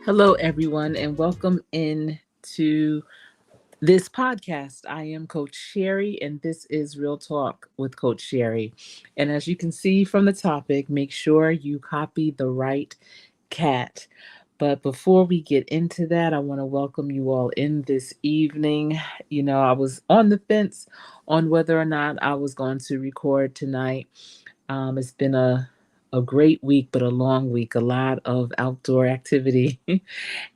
Hello, everyone, and welcome in to this podcast. I am Coach Sherry, and this is Real Talk with Coach Sherry. And as you can see from the topic, make sure you copy the right cat. But before we get into that, I want to welcome you all in this evening. I was on the fence on whether or not I was going to record tonight. It's been a great week, but a long week, a lot of outdoor activity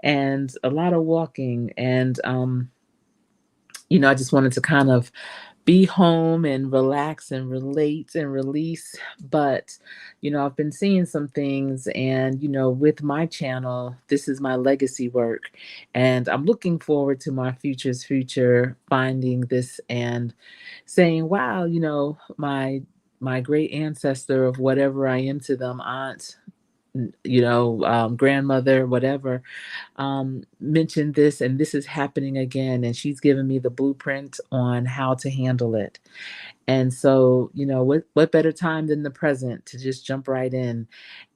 and a lot of walking. And I just wanted to kind of be home and relax and relate and release. But I've been seeing some things, and with my channel, this is my legacy work. And I'm looking forward to my future's future, finding this and saying, wow, my great ancestor of whatever I am to them, aunt, grandmother, whatever, mentioned this, and this is happening again. And she's given me the blueprint on how to handle it. And so, what better time than the present to just jump right in?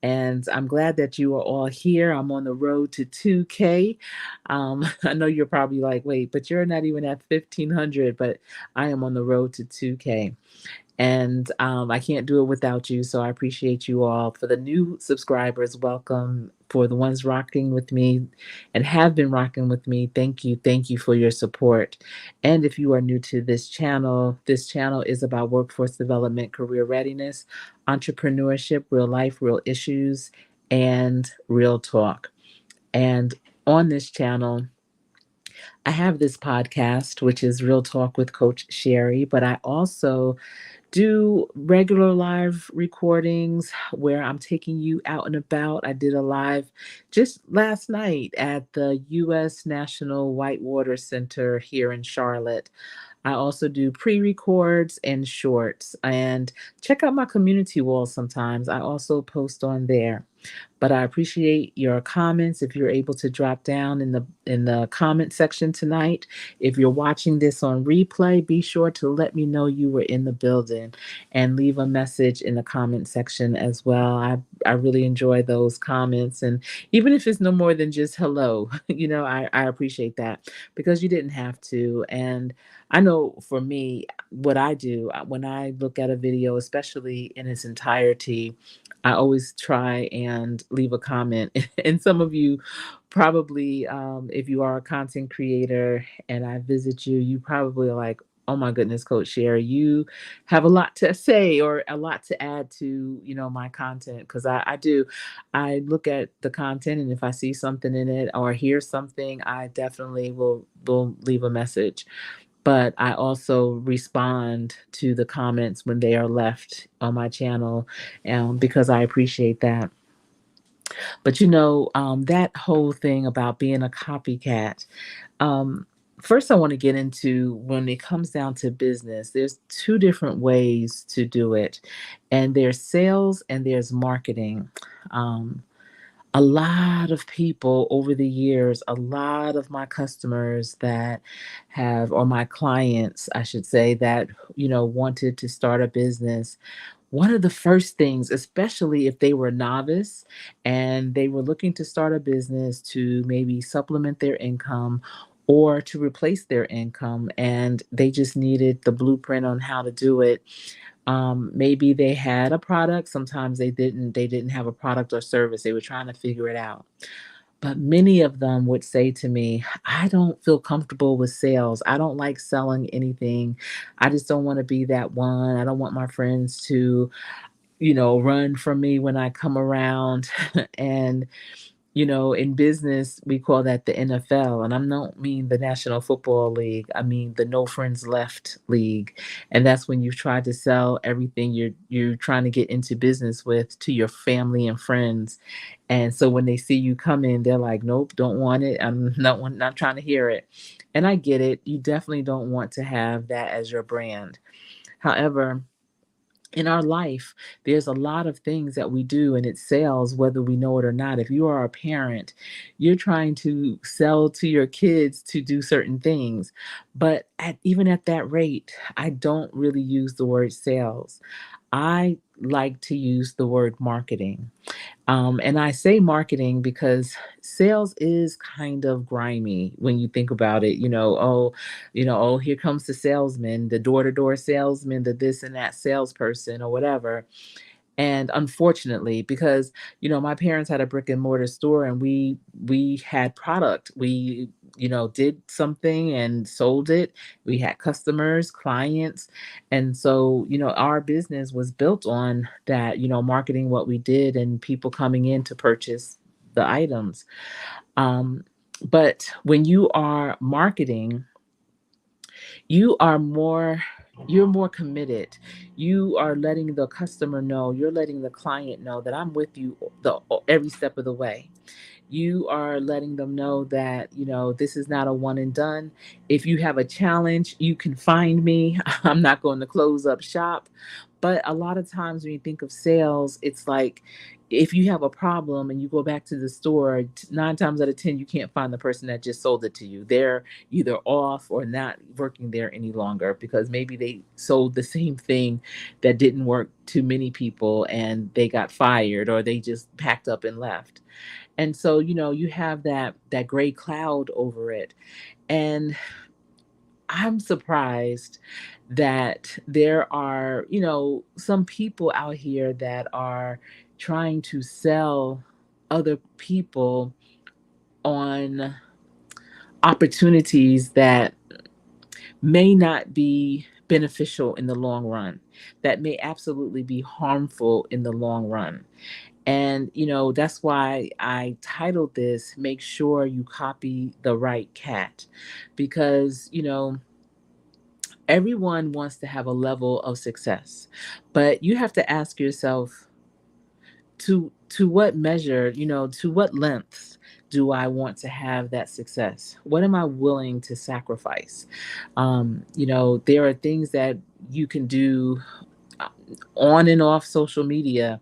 And I'm glad that you are all here. I'm on the road to 2K. I know you're probably like, wait, but you're not even at 1500, but I am on the road to 2K. And I can't do it without you. So I appreciate you all. For the new subscribers, welcome. For the ones rocking with me and have been rocking with me, thank you. Thank you for your support. And if you are new to this channel is about workforce development, career readiness, entrepreneurship, real life, real issues, and real talk. And on this channel, I have this podcast, which is Real Talk with Coach Sherry, but I also do regular live recordings where I'm taking you out and about. I did a live just last night at the U.S. National Whitewater Center here in Charlotte. I also do pre records and shorts. And check out my community wall sometimes. I also post on there. But I appreciate your comments. If you're able to drop down in the comment section tonight, if you're watching this on replay, be sure to let me know you were in the building and leave a message in the comment section as well. I really enjoy those comments, and even if it's no more than just hello, I appreciate that because you didn't have to. And I know for me, what I do when I look at a video, especially in its entirety, I always try and leave a comment. And some of you probably, if you are a content creator and I visit you, you probably are like, oh my goodness, Coach Sherry, you have a lot to say or a lot to add to, my content. Because I do. I look at the content, and if I see something in it or hear something, I definitely will leave a message. But I also respond to the comments when they are left on my channel, because I appreciate that. But that whole thing about being a copycat. Um, First, I want to get into when it comes down to business, there's two different ways to do it, and there's sales and there's marketing. Um, a lot of people over the years, a lot of my customers that have, or my clients, I should say, that, wanted to start a business. One of the first things, especially if they were novice and they were looking to start a business to maybe supplement their income or to replace their income, and they just needed the blueprint on how to do it. Maybe they had a product, sometimes they didn't have a product or service, they were trying to figure it out. But many of them would say to me, I don't feel comfortable with sales. I don't like selling anything. I just don't want to be that one. I don't want my friends to, run from me when I come around. And in business, we call that the NFL. And I don't mean the National Football League. I mean the No Friends Left League. And that's when you've tried to sell everything you're trying to get into business with to your family and friends. And so when they see you come in, they're like, nope, don't want it. I'm not trying to hear it. And I get it. You definitely don't want to have that as your brand. However, in our life, there's a lot of things that we do and it sells whether we know it or not. If you are a parent, you're trying to sell to your kids to do certain things. But even at that rate, I don't really use the word sales. I like to use the word marketing. And I say marketing because sales is kind of grimy when you think about it. Oh, here comes the salesman, the door to door salesman, the this and that salesperson or whatever. And unfortunately, because my parents had a brick and mortar store, and we had product. We did something and sold it. We had customers, clients, and so our business was built on that. Marketing what we did and people coming in to purchase the items. Um, but when you are marketing, you are more you're more committed. You are letting the customer know, you're letting the client know that I'm with you every step of the way. You are letting them know that this is not a one and done. If you have a challenge, you can find me. I'm not going to close up shop. But a lot of times when you think of sales, it's like if you have a problem and you go back to the store, 9 times out of 10, you can't find the person that just sold it to you. They're either off or not working there any longer because maybe they sold the same thing that didn't work to many people and they got fired or they just packed up and left. And so you have that gray cloud over it. And I'm surprised that there are some people out here that are trying to sell other people on opportunities that may not be beneficial in the long run, that may absolutely be harmful in the long run. And, that's why I titled this, Make Sure You Copy the Right Cat. Because, everyone wants to have a level of success, but you have to ask yourself to what measure, to what lengths do I want to have that success? What am I willing to sacrifice? There are things that you can do uh, on and off social media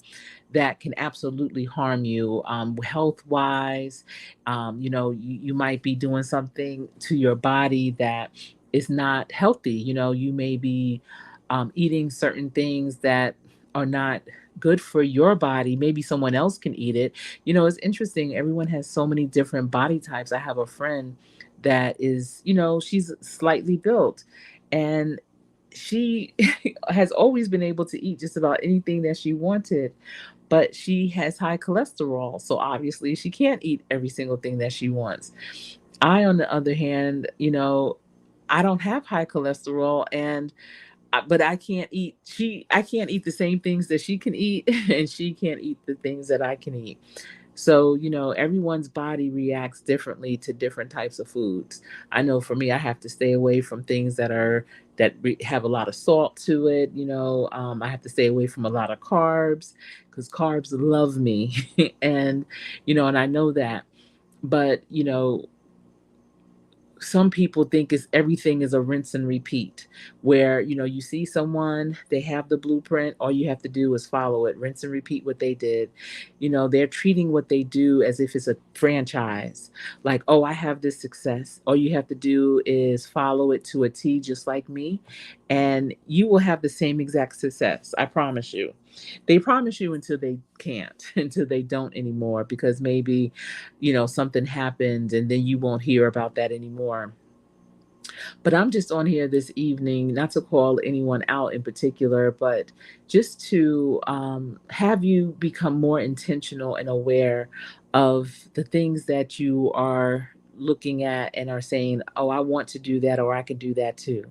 that can absolutely harm you health wise. You might be doing something to your body that is not healthy. You may be eating certain things that are not good for your body. Maybe someone else can eat it. It's interesting. Everyone has so many different body types. I have a friend that is, she's slightly built, and she has always been able to eat just about anything that she wanted, but she has high cholesterol. So obviously she can't eat every single thing that she wants. I, on the other hand, I don't have high cholesterol, and but I can't eat the same things that she can eat and she can't eat the things that I can eat. So, everyone's body reacts differently to different types of foods. I know for me, I have to stay away from things that have a lot of salt to it. I have to stay away from a lot of carbs because carbs love me, and and I know that. But some people think it's everything is a rinse and repeat, where you see someone, they have the blueprint, all you have to do is follow it, rinse and repeat what they did. They're treating what they do as if it's a franchise. Like, oh, I have this success, all you have to do is follow it to a T, just like me, and you will have the same exact success. I promise you. They promise you until they can't, until they don't anymore, because maybe something happened and then you won't hear about that anymore. But I'm just on here this evening, not to call anyone out in particular, but just to have you become more intentional and aware of the things that you are looking at and are saying, oh, I want to do that, or I could do that too.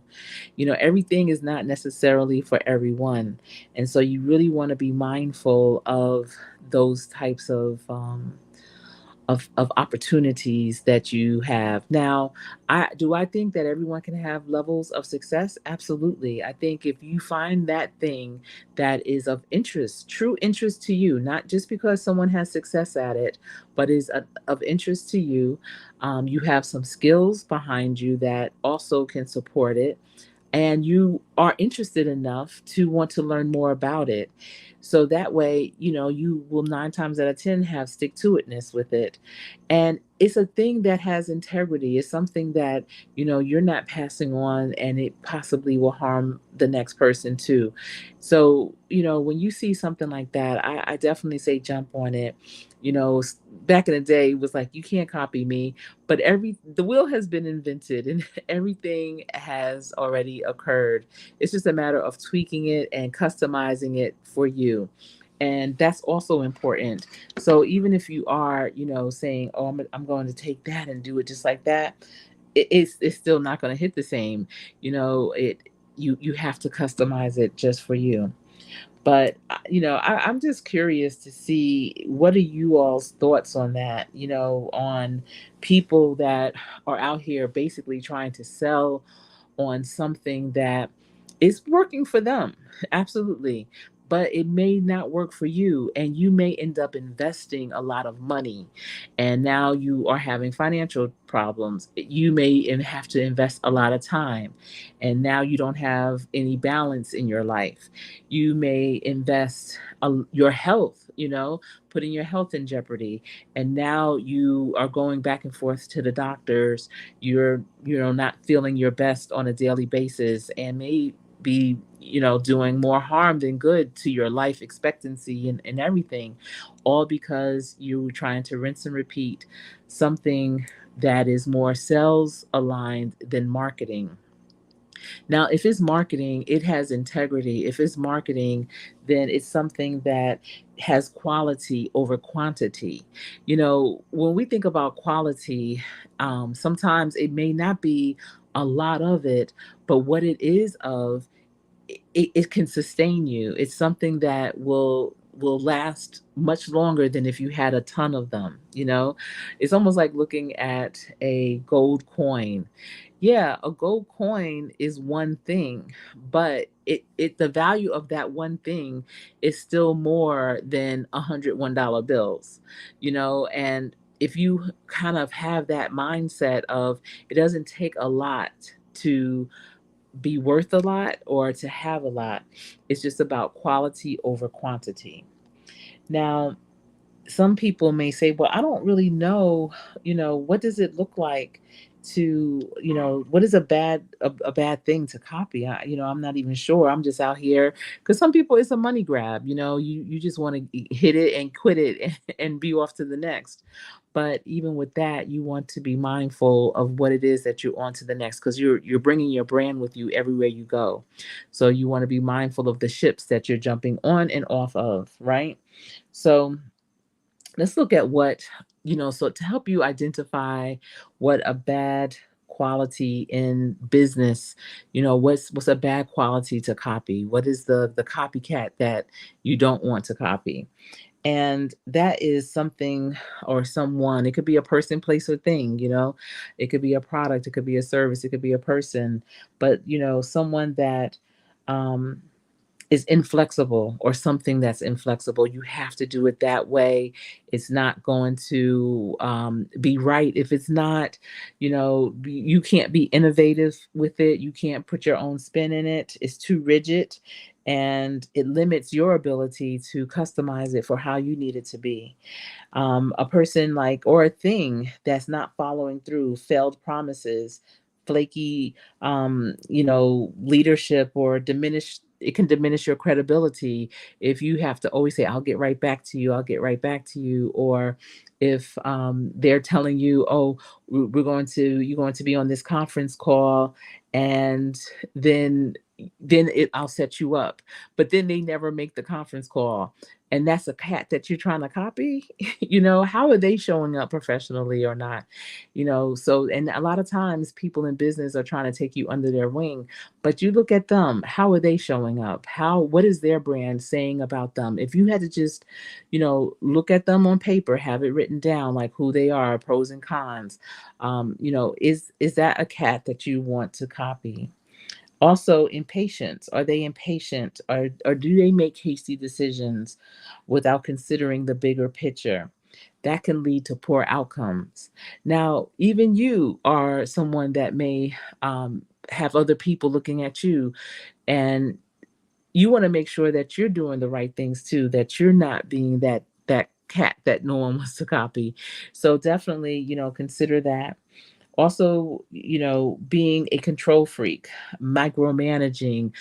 Everything is not necessarily for everyone. And so you really want to be mindful of those types of opportunities that you have. Now, I think that everyone can have levels of success? Absolutely. I think if you find that thing that is of interest, true interest to you, not just because someone has success at it, but is of interest to you, you have some skills behind you that also can support it, and you are interested enough to want to learn more about it. So that way, you will 9 times out of 10 have stick to itness with it. And it's a thing that has integrity. It's something that, you're not passing on, and it possibly will harm the next person too. So, when you see something like that, I definitely say jump on it. Back in the day, it was like, you can't copy me, but the wheel has been invented and everything has already occurred. It's just a matter of tweaking it and customizing it for you. And that's also important. So even if you are, saying, "Oh, I'm going to take that and do it just like that," it's still not going to hit the same. You have to customize it just for you. But I'm just curious to see, what are you all's thoughts on that? On people that are out here basically trying to sell on something that is working for them. Absolutely. But it may not work for you, and you may end up investing a lot of money. And now you are having financial problems. You may have to invest a lot of time, and now you don't have any balance in your life. You may invest your health, putting your health in jeopardy. And now you are going back and forth to the doctors. You're not feeling your best on a daily basis, and may be doing more harm than good to your life expectancy and everything, all because you were trying to rinse and repeat something that is more sales aligned than marketing. Now, if it's marketing, it has integrity. If it's marketing, then it's something that has quality over quantity. When we think about quality, sometimes it may not be a lot of it, but what it is of, it can sustain you. It's something that will last much longer than if you had a ton of them. It's almost like looking at a gold coin. Yeah, a gold coin is one thing, but the value of that one thing is still more than $101 bills. And if you kind of have that mindset of, it doesn't take a lot to be worth a lot or to have a lot. It's just about quality over quantity. Now, some people may say, well, I don't really know, what does it look like to, what is a bad thing to copy? I'm not even sure. I'm just out here, because some people, it's a money grab. You just want to hit it and quit it and be off to the next. But even with that, you want to be mindful of what it is that you're on to the next, because you're bringing your brand with you everywhere you go. So you want to be mindful of the ships that you're jumping on and off of, right? So let's look at so to help you identify what a bad quality in business, what's a bad quality to copy? What is the copycat that you don't want to copy? And that is something or someone. It could be a person, place, or thing. It could be a product, it could be a service, it could be a person. But someone that um is inflexible, or something that's inflexible. You have to do it that way. It's not going to be right if it's not. You can't be innovative with it. You can't put your own spin in it. It's too rigid, and it limits your ability to customize it for how you need it to be. A person, like, or a thing that's not following through, failed promises, flaky, leadership, or it can diminish your credibility if you have to always say, I'll get right back to you, I'll get right back to you. Or if they're telling you, oh, you're going to be on this conference call, and then I'll set you up. But then they never make the conference call, and that's a cat that you're trying to copy. How are they showing up professionally or not? So, and a lot of times people in business are trying to take you under their wing, but you look at them, how are they showing up? What is their brand saying about them? If you had to just, look at them on paper, have it written down, like who they are, pros and cons, is that a cat that you want to copy? Also, impatience. Are they impatient, or do they make hasty decisions without considering the bigger picture? That can lead to poor outcomes. Now, even you are someone that may have other people looking at you, and you want to make sure that you're doing the right things too, that you're not being that cat that no one wants to copy. So definitely, consider that. Also, being a control freak, micromanaging,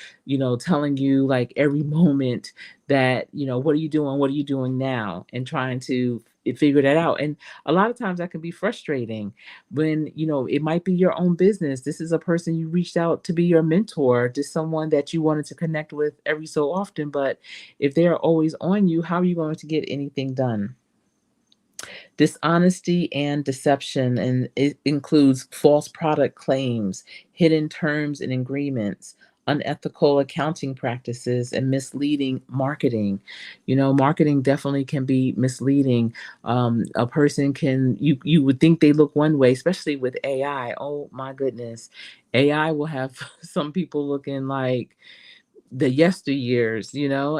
telling you like every moment that, what are you doing, what are you doing now, and trying to figure that out. And a lot of times that can be frustrating when, it might be your own business. This is a person you reached out to be your mentor, just someone that you wanted to connect with every so often, but if they're always on you, how are you going to get anything done? Dishonesty and deception, and it includes false product claims, hidden terms and agreements, unethical accounting practices, and misleading marketing. Marketing definitely can be misleading. A person can, you would think they look one way, especially with AI. Oh my goodness, AI will have some people looking like the yesteryears,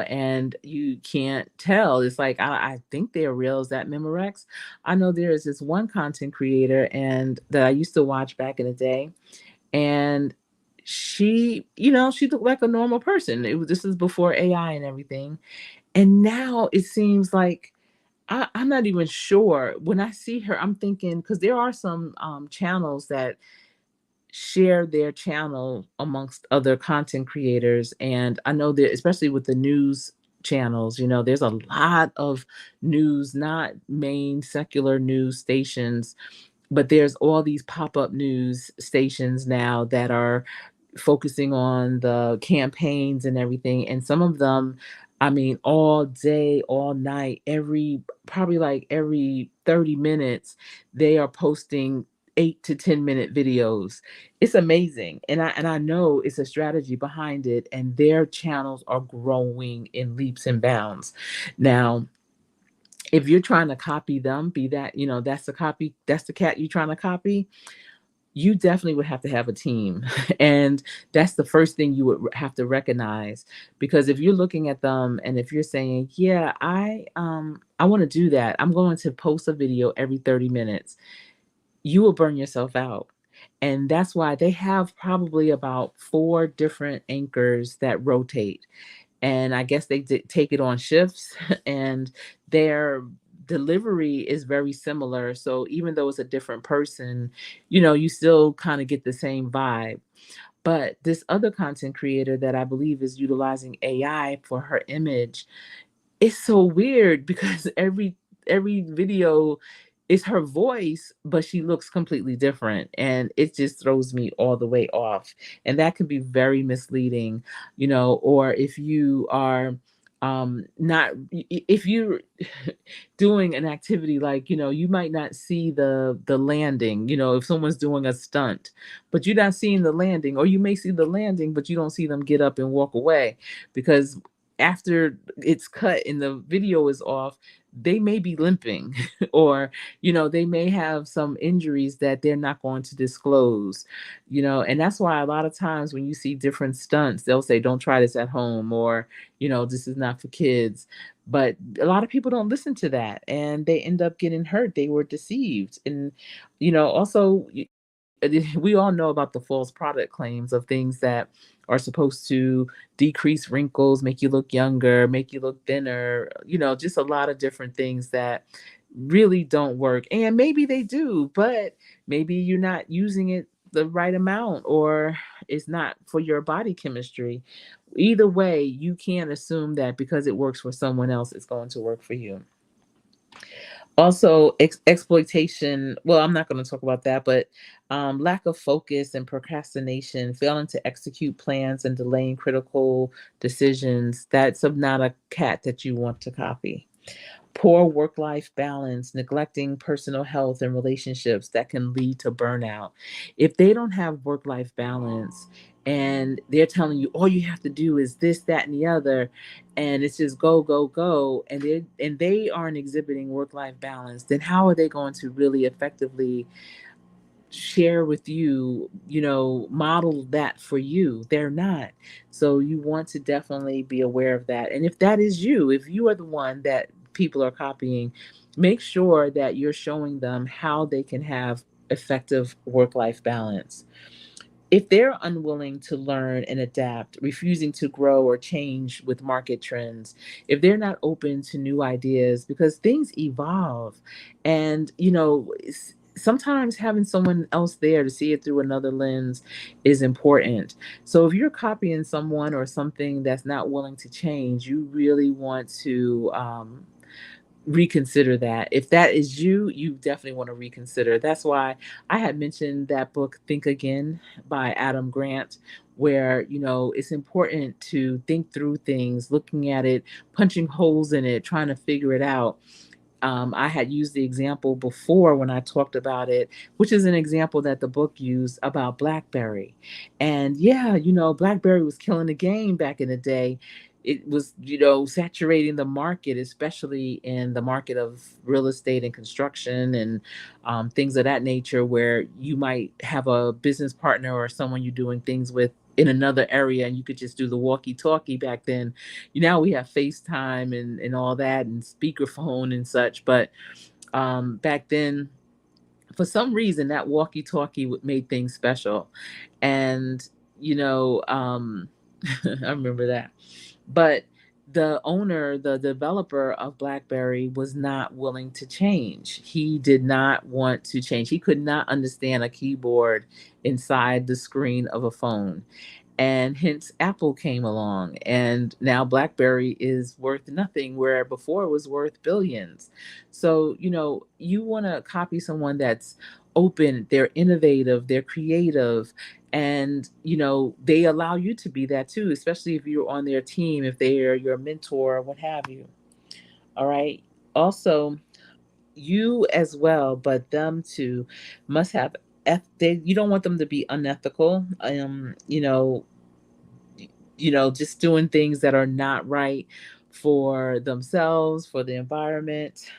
and you can't tell. It's like, I think they're real. Is that Memorex? I know there is this one content creator and that I used to watch back in the day, and she looked like a normal person. This is before AI and everything, and now it seems like I'm not even sure. When I see her, I'm thinking, because there are some channels that share their channel amongst other content creators. And I know that, especially with the news channels, there's a lot of news, not main secular news stations, but there's all these pop-up news stations now that are focusing on the campaigns and everything. And some of them, I mean, all day, all night, probably like every 30 minutes, they are posting 8 to 10 minute videos. It's amazing. And I know it's a strategy behind it, and their channels are growing in leaps and bounds. Now, if you're trying to copy them, be that, that's the cat you're trying to copy, you definitely would have to have a team. And that's the first thing you would have to recognize. Because if you're looking at them and if you're saying, yeah, I want to do that, I'm going to post a video every 30 minutes, you will burn yourself out. And that's why they have probably about four different anchors that rotate, and I guess they take it on shifts, and their delivery is very similar. So even though it's a different person, you still kind of get the same vibe. But this other content creator that I believe is utilizing AI for her image, it's so weird because every video is her voice, but she looks completely different, and it just throws me all the way off. And that can be very misleading, or if you are not if you're doing an activity, like, you might not see the landing, if someone's doing a stunt, but you're not seeing the landing, or you may see the landing but you don't see them get up and walk away, because after it's cut and the video is off, they may be limping, or they may have some injuries that they're not going to disclose. And that's why a lot of times when you see different stunts, they'll say, don't try this at home, or this is not for kids. But a lot of people don't listen to that, and they end up getting hurt. They were deceived. And also, we all know about the false product claims of things that are supposed to decrease wrinkles, make you look younger, make you look thinner, just a lot of different things that really don't work. And maybe they do, but maybe you're not using it the right amount, or it's not for your body chemistry. Either way, you can't assume that because it works for someone else, it's going to work for you. Also, exploitation. Well, I'm not going to talk about that, but lack of focus and procrastination, failing to execute plans and delaying critical decisions. That's not a cat that you want to copy. Poor work life balance, neglecting personal health and relationships, that can lead to burnout. If they don't have work life balance and they're telling you all you have to do is this, that, and the other, and it's just go, go, go, and they aren't exhibiting work life balance, then how are they going to really effectively share with you, model that for you? They're not. So you want to definitely be aware of that. And if that is you, if you are the one that people are copying, make sure that you're showing them how they can have effective work life balance. If they're unwilling to learn and adapt, refusing to grow or change with market trends, if they're not open to new ideas, because things evolve, and sometimes having someone else there to see it through another lens is important. So if you're copying someone or something that's not willing to change, you really want to reconsider that. If that is you, you definitely want to reconsider. That's why I had mentioned that book, Think Again by Adam Grant, where, it's important to think through things, looking at it, punching holes in it, trying to figure it out. I had used the example before when I talked about it, which is an example that the book used about BlackBerry. And yeah, BlackBerry was killing the game back in the day. It was, saturating the market, especially in the market of real estate and construction and things of that nature, where you might have a business partner or someone you're doing things with in another area, and you could just do the walkie talkie back then. Now we have FaceTime and all that and speakerphone and such. But back then, for some reason, that walkie talkie made things special. And, I remember that. But the owner, the developer of BlackBerry, was not willing to change. He did not want to change. He could not understand a keyboard inside the screen of a phone, and hence Apple came along, and now BlackBerry is worth nothing where before it was worth billions. So you want to copy someone that's open, they're innovative, they're creative, and they allow you to be that too, especially if you're on their team, if they're your mentor, what have you. All right. Also, you as well, but them too must have you don't want them to be unethical. Just doing things that are not right for themselves, for the environment.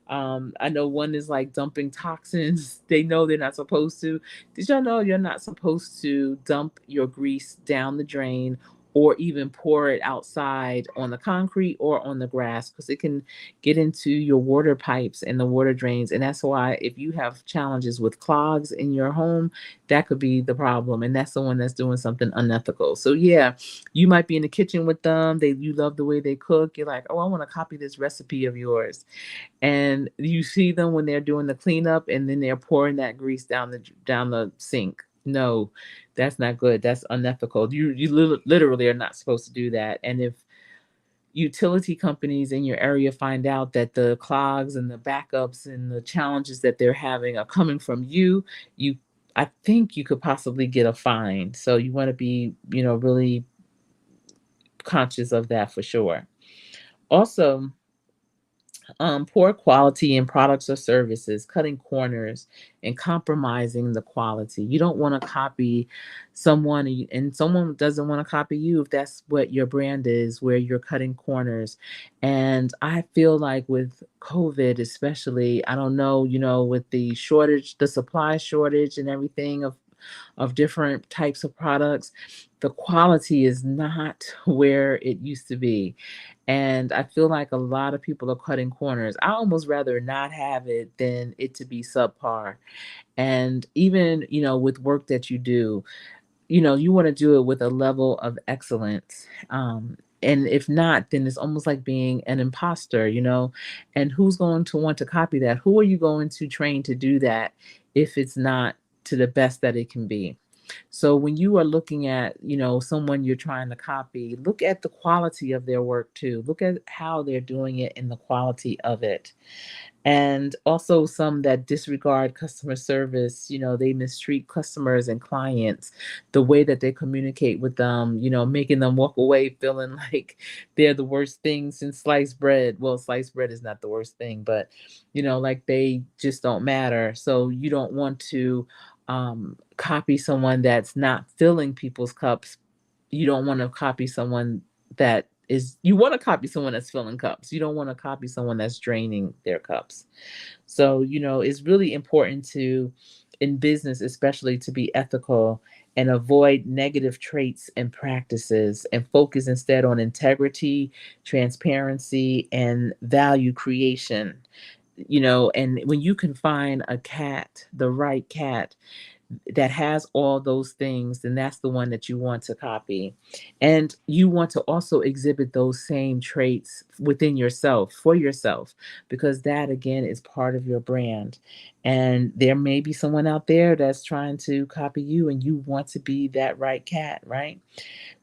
I know one is like dumping toxins. They know they're not supposed to. Did y'all know you're not supposed to dump your grease down the drain or even pour it outside on the concrete or on the grass, because it can get into your water pipes and the water drains. And that's why if you have challenges with clogs in your home, that could be the problem. And that's the one that's doing something unethical. So yeah, you might be in the kitchen with them. You love the way they cook. You're like, oh, I want to copy this recipe of yours. And you see them when they're doing the cleanup, and then they're pouring that grease down the sink. No, that's not good. That's unethical. You literally are not supposed to do that. And if utility companies in your area find out that the clogs and the backups and the challenges that they're having are coming from you I think you could possibly get a fine. So you want to be, really conscious of that for sure. Also, poor quality in products or services, cutting corners and compromising the quality. You don't want to copy someone, and someone doesn't want to copy you if that's what your brand is, where you're cutting corners. And I feel like with COVID, especially, I don't know, with the shortage, the supply shortage and everything of different types of products, the quality is not where it used to be. And I feel like a lot of people are cutting corners. I almost rather not have it than it to be subpar. And even, with work that you do, you want to do it with a level of excellence. And if not, then it's almost like being an imposter, and who's going to want to copy that? Who are you going to train to do that if it's not to the best that it can be? So when you are looking at, someone you're trying to copy, look at the quality of their work too. Look at how they're doing it and the quality of it. And also some that disregard customer service, they mistreat customers and clients, the way that they communicate with them, making them walk away feeling like they're the worst thing since sliced bread. Well, sliced bread is not the worst thing, but like they just don't matter. So you don't want to copy someone that's not filling people's cups. You don't want to copy someone you want to copy someone that's filling cups. You don't want to copy someone that's draining their cups. So, it's really important in business, especially, to be ethical and avoid negative traits and practices, and focus instead on integrity, transparency, and value creation. And when you can find the right cat that has all those things, then that's the one that you want to copy. And you want to also exhibit those same traits within yourself, for yourself, because that again is part of your brand. And there may be someone out there that's trying to copy you, and you want to be that right cat, right?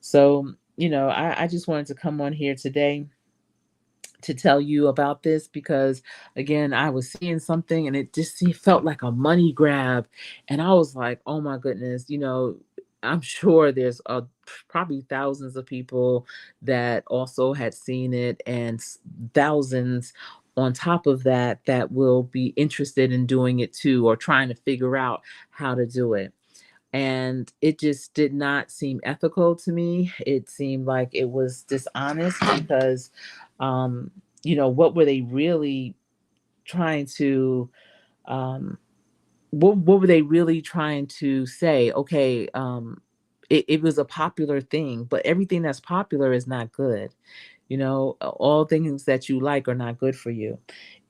So, I just wanted to come on here today to tell you about this because again I was seeing something and it just felt like a money grab, and I was like, oh my goodness, I'm sure there's probably thousands of people that also had seen it, and thousands on top of that that will be interested in doing it too, or trying to figure out how to do it. And it just did not seem ethical to me. It seemed like it was dishonest because, um, what were they really trying to, um, what were they really trying to say? Okay, it was a popular thing, but everything that's popular is not good. All things that you like are not good for you.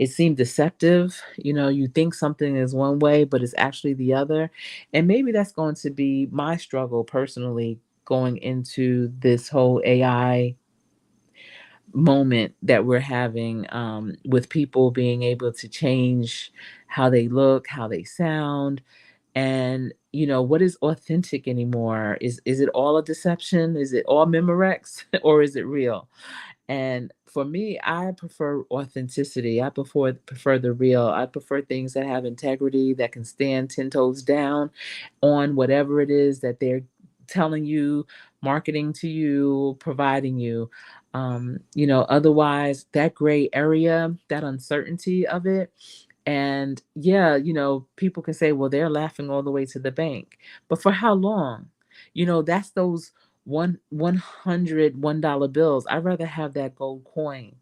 It seemed deceptive. You think something is one way, but it's actually the other. And maybe that's going to be my struggle personally going into this whole AI moment that we're having, with people being able to change how they look, how they sound. And what is authentic anymore? Is it all a deception? Is it all Memorex or is it real? And for me, I prefer authenticity. I prefer the real. I prefer things that have integrity, that can stand 10 toes down on whatever it is that they're telling you, marketing to you, providing you. Otherwise, that gray area, that uncertainty of it. And yeah, people can say, well, they're laughing all the way to the bank. But for how long? That's those $100 bills. I'd rather have that gold coin.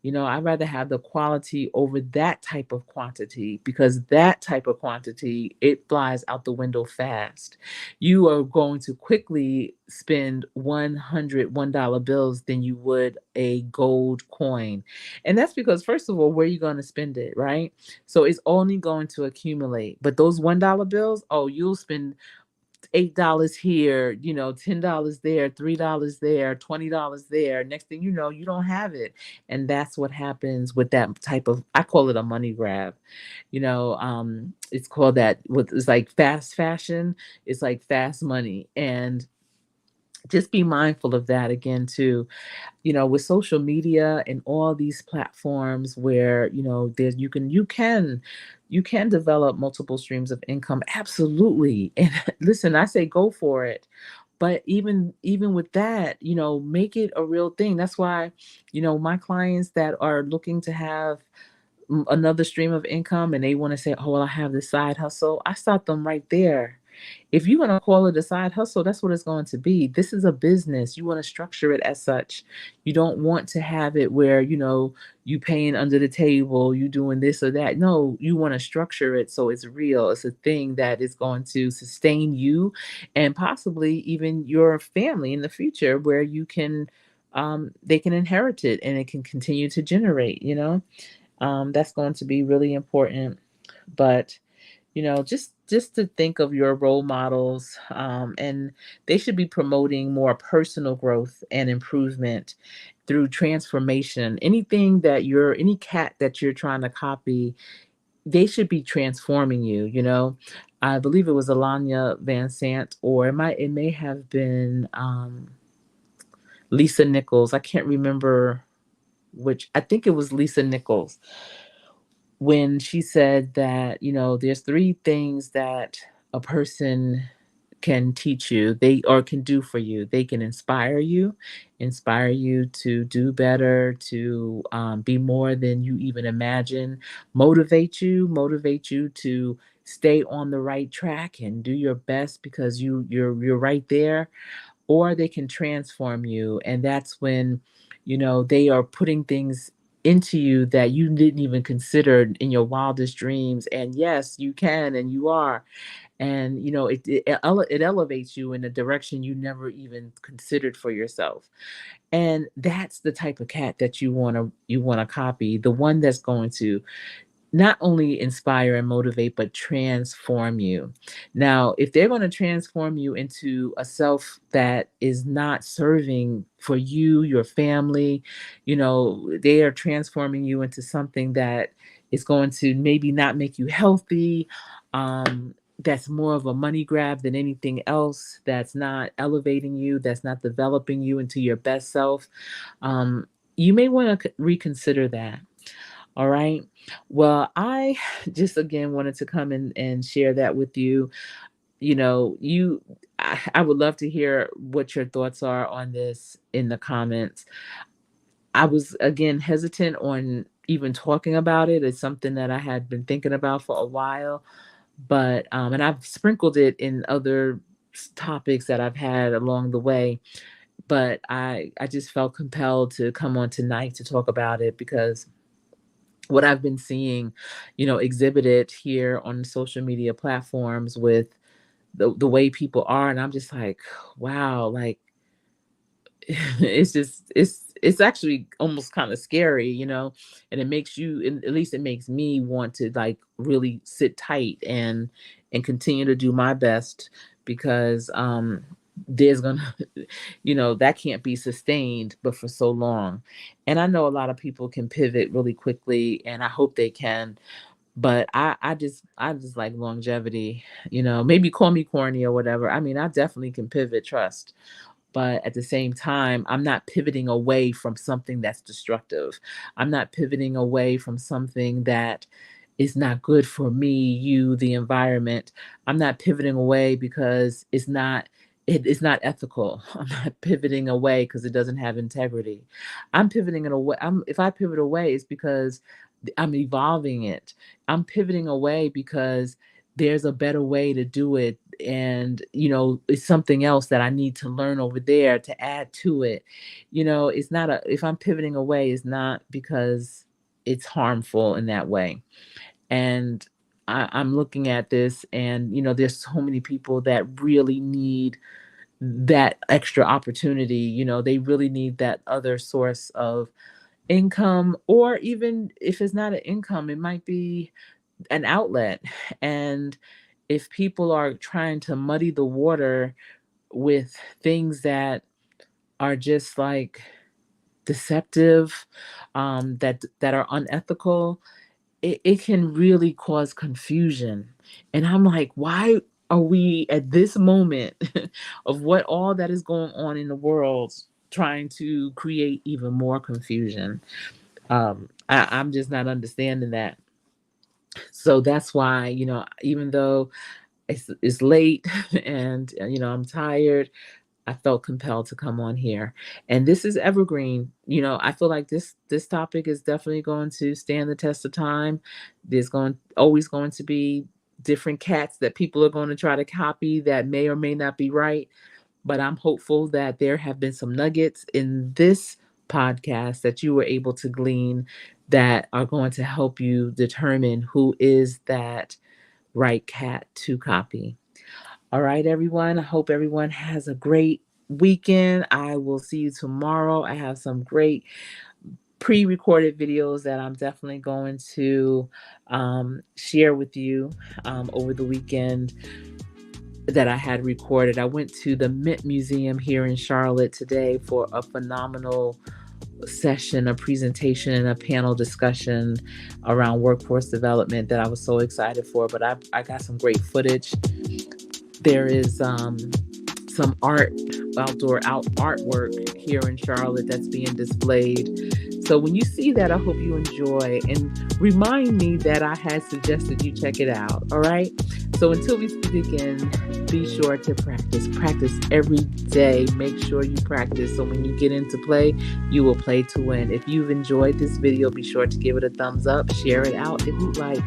I'd rather have the quality over that type of quantity, because that type of quantity, it flies out the window fast. You are going to quickly spend $100 bills than you would a gold coin. And that's because, first of all, where are you going to spend it, right? So it's only going to accumulate. But those $1 bills, oh, you'll spend $8 here, $10 there, $3 there, $20 there. Next thing you know, you don't have it. And that's what happens with that type of, I call it a money grab. It's called that, what it's like fast fashion, it's like fast money. And just be mindful of that again too, with social media and all these platforms where there's you can develop multiple streams of income, absolutely. And listen, I say go for it. But even with that, make it a real thing. That's why my clients that are looking to have another stream of income, and they want to say, oh, well, I have this side hustle, I stop them right there. If you're going to call it a side hustle, that's what it's going to be. This is a business. You want to structure it as such. You don't want to have it where, you paying under the table, you doing this or that. No, you want to structure it so it's real. It's a thing that is going to sustain you and possibly even your family in the future, where they can inherit it and it can continue to generate. That's going to be really important. But just to think of your role models, and they should be promoting more personal growth and improvement through transformation. Any cat that you're trying to copy, they should be transforming you. I believe it was Alanya Van Sant, or it may have been Lisa Nichols. I can't remember which. I think it was Lisa Nichols, when she said that, there's three things that a person can teach you, they or can do for you. They can inspire you to do better, to be more than you even imagine, motivate you to stay on the right track and do your best because you're right there. Or they can transform you, and that's when they are putting things into you that you didn't even consider in your wildest dreams. And yes, you can, and you are. And it elevates you in a direction you never even considered for yourself. And that's the type of cat that you want to copy, the one that's going to not only inspire and motivate, but transform you. Now, if they're going to transform you into a self that is not serving for you, your family, they are transforming you into something that is going to maybe not make you healthy. That's more of a money grab than anything else. That's not elevating you. That's not developing you into your best self. Um, you may want to reconsider that. All right. Well, I just again wanted to come in and share that with you. I would love to hear what your thoughts are on this in the comments. I was again hesitant on even talking about it. It's something that I had been thinking about for a while, but and I've sprinkled it in other topics that I've had along the way. But I just felt compelled to come on tonight to talk about it because what I've been seeing, exhibited here on social media platforms with the way people are, and I'm just like, wow, like it's actually almost kind of scary, and it makes you, at least it makes me want to like really sit tight and continue to do my best because there's gonna that can't be sustained but for so long. And I know a lot of people can pivot really quickly, and I hope they can, but I just like longevity. Maybe call me corny or whatever. I mean, I definitely can pivot, trust, but at the same time, I'm not pivoting away from something that's destructive. I'm not pivoting away from something that is not good for me, you, the environment. I'm not pivoting away because it's not ethical. I'm not pivoting away because it doesn't have integrity. I'm pivoting it away. If I pivot away, it's because I'm evolving it. I'm pivoting away because there's a better way to do it, and it's something else that I need to learn over there to add to it. It's not a if I'm pivoting away, it's not because it's harmful in that way. And I'm looking at this, and there's so many people that really need that extra opportunity. They really need that other source of income, or even if it's not an income, it might be an outlet. And if people are trying to muddy the water with things that are just like deceptive, that are unethical, it can really cause confusion. And I'm like, why are we at this moment of what all that is going on in the world trying to create even more confusion? I'm just not understanding that. So that's why, even though it's late and I'm tired, I felt compelled to come on here. And this is evergreen. I feel like this topic is definitely going to stand the test of time. There's always going to be different cats that people are going to try to copy that may or may not be right. But I'm hopeful that there have been some nuggets in this podcast that you were able to glean that are going to help you determine who is that right cat to copy. All right, everyone. I hope everyone has a great weekend. I will see you tomorrow. I have some great pre recorded videos that I'm definitely going to share with you over the weekend that I had recorded. I went to the Mint Museum here in Charlotte today for a phenomenal session, a presentation, and a panel discussion around workforce development that I was so excited for. But I got some great footage. There is some artwork here in Charlotte that's being displayed. So when you see that, I hope you enjoy, and remind me that I had suggested you check it out. All right. So until we speak again, be sure to practice. Practice every day. Make sure you practice. So when you get into play, you will play to win. If you've enjoyed this video, be sure to give it a thumbs up. Share it out if you like.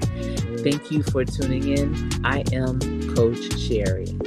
Thank you for tuning in. I am Coach Sherry.